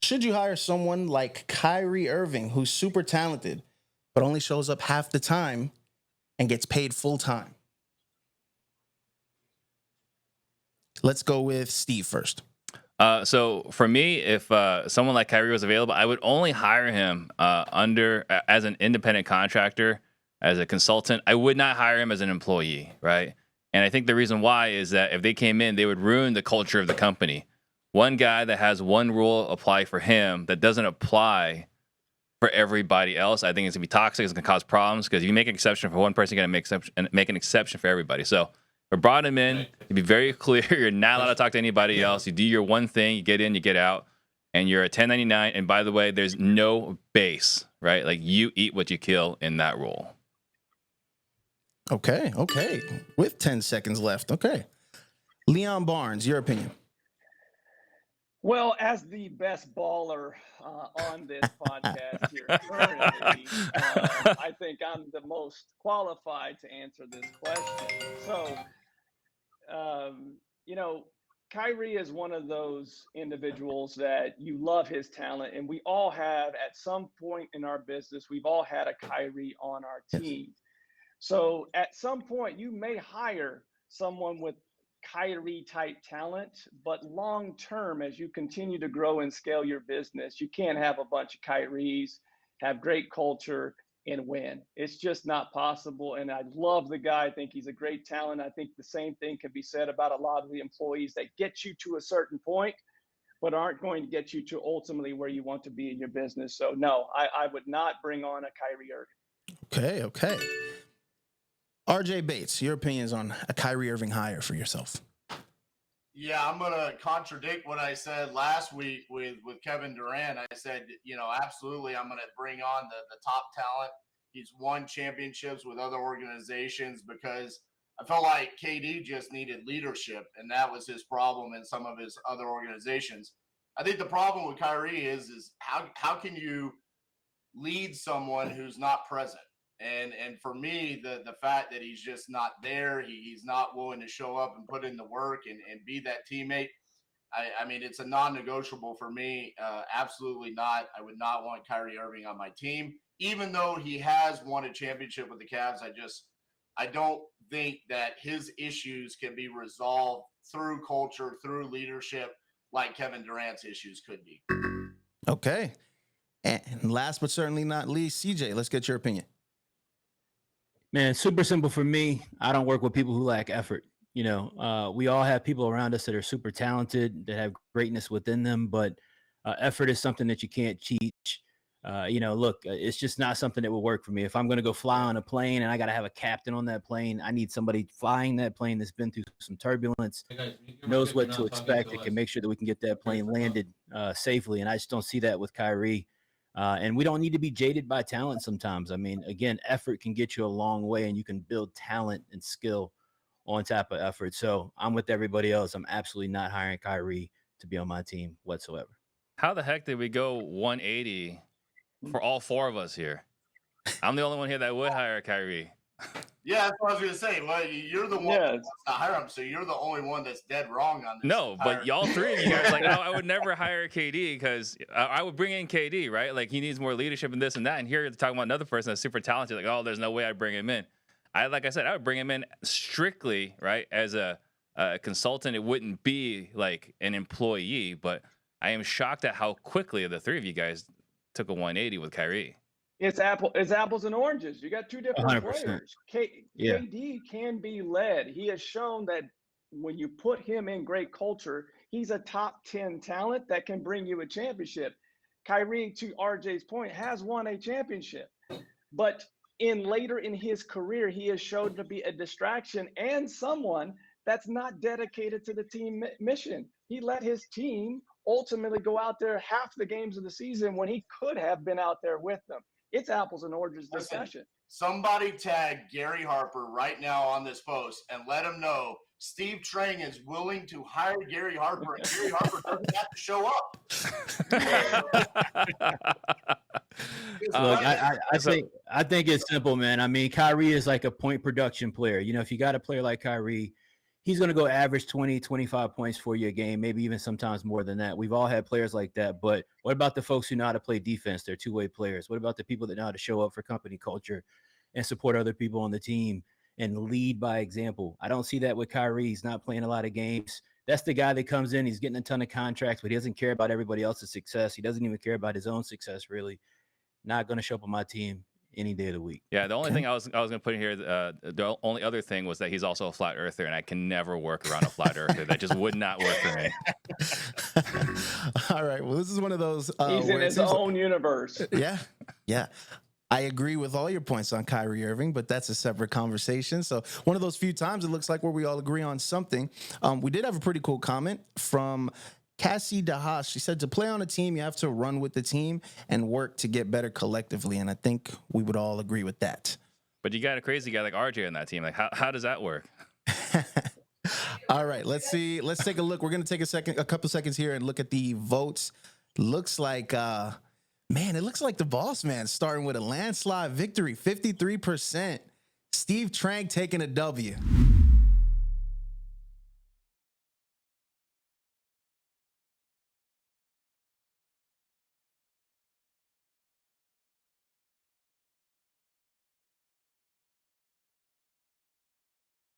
Should you hire someone like Kyrie Irving, who's super talented, but only shows up half the time and gets paid full time? Let's go with Steve first. So for me, if someone like Kyrie was available, I would only hire him as an independent contractor, as a consultant. I would not hire him as an employee, right? And I think the reason why is that if they came in, they would ruin the culture of the company. One guy that has one rule apply for him that doesn't apply for everybody else, I think it's gonna be toxic. It's gonna cause problems because if you make an exception for one person, you gotta make an exception for everybody. So we brought him in to be very clear. You're not allowed to talk to anybody else. You do your one thing. You get in, you get out, and you're a 1099. And by the way, there's no base, right? Like you eat what you kill in that role. Okay. With 10 seconds left. Okay. Leon Barnes, your opinion. Well, as the best baller on this podcast here currently, I think I'm the most qualified to answer this question. So, Kyrie is one of those individuals that you love his talent, and we all have at some point in our business, we've all had a Kyrie on our team. So at some point, you may hire someone with Kyrie type talent, but long term, as you continue to grow and scale your business, you can't have a bunch of Kyries, have great culture, and win. It's just not possible. And I love the guy. I think he's a great talent. I think the same thing can be said about a lot of the employees that get you to a certain point, but aren't going to get you to ultimately where you want to be in your business. So no, I would not bring on a Kyrie Irving. Okay. RJ Bates, your opinions on a Kyrie Irving hire for yourself? Yeah, I'm going to contradict what I said last week with Kevin Durant. I said, absolutely, I'm going to bring on the top talent. He's won championships with other organizations because I felt like KD just needed leadership, and that was his problem in some of his other organizations. I think the problem with Kyrie is how can you lead someone who's not present? And for me, the fact that he's just not there, he's not willing to show up and put in the work and be that teammate. I mean, it's a non-negotiable for me. Absolutely not. I would not want Kyrie Irving on my team, even though he has won a championship with the Cavs. I don't think that his issues can be resolved through culture, through leadership, like Kevin Durant's issues could be. Okay. And last but certainly not least, CJ, let's get your opinion. Man, super simple for me. I don't work with people who lack effort. We all have people around us that are super talented, that have greatness within them, but effort is something that you can't teach. It's just not something that will work for me. If I'm going to go fly on a plane and I got to have a captain on that plane, I need somebody flying that plane that's been through some turbulence, knows what to expect, and can make sure that we can get that plane landed safely. And I just don't see that with Kyrie. And we don't need to be jaded by talent sometimes. I mean, again, effort can get you a long way, and you can build talent and skill on top of effort. So I'm with everybody else. I'm absolutely not hiring Kyrie to be on my team whatsoever. How the heck did we go 180 for all four of us here? I'm the only one here that would hire Kyrie. Yeah, that's what I was going to say. Well, you're the one that's not hire him, so you're the only one that's dead wrong on this. No, but y'all three of you guys like, I would never hire KD because I would bring in KD, right? Like he needs more leadership and this and that. And here you're talking about another person that's super talented. Like, there's no way I'd bring him in. Like I said, I would bring him in strictly, right, as a consultant. It wouldn't be like an employee, but I am shocked at how quickly the three of you guys took a 180 with Kyrie. It's apples and oranges. You got two different 100%. players. KD can be led. He has shown that when you put him in great culture, he's a top 10 talent that can bring you a championship. Kyrie, to RJ's point, has won a championship. But later in his career, he has shown to be a distraction and someone that's not dedicated to the team mission. He let his team ultimately go out there half the games of the season when he could have been out there with them. It's apples and oranges discussion. Somebody tag Gary Harper right now on this post and let him know Steve Trang is willing to hire Gary Harper, and Gary Harper doesn't have to show up. Look, I think it's simple, man. I mean, Kyrie is like a point production player. If you got a player like Kyrie, he's going to go average 20, 25 points for you a game, maybe even sometimes more than that. We've all had players like that. But what about the folks who know how to play defense? They're two-way players. What about the people that know how to show up for company culture and support other people on the team and lead by example? I don't see that with Kyrie. He's not playing a lot of games. That's the guy that comes in. He's getting a ton of contracts, but he doesn't care about everybody else's success. He doesn't even care about his own success, really. Not going to show up on my team any day of the week. Yeah, the only thing I was going to put in here, the only other thing was that he's also a flat earther, and I can never work around a flat earther. That just would not work for me. All right. Well, this is one of those. He's in his own universe. Yeah. Yeah. I agree with all your points on Kyrie Irving, but that's a separate conversation. So one of those few times it looks like where we all agree on something. We did have a pretty cool comment from Cassie DeHaas. She said, to play on a team, you have to run with the team and work to get better collectively. And I think we would all agree with that. But you got a crazy guy like RJ on that team. Like, how does that work? All right, let's see. Let's take a look. We're going to take a couple seconds here and look at the votes. Looks like, it looks like the boss man starting with a landslide victory, 53%. Steve Trang taking a W.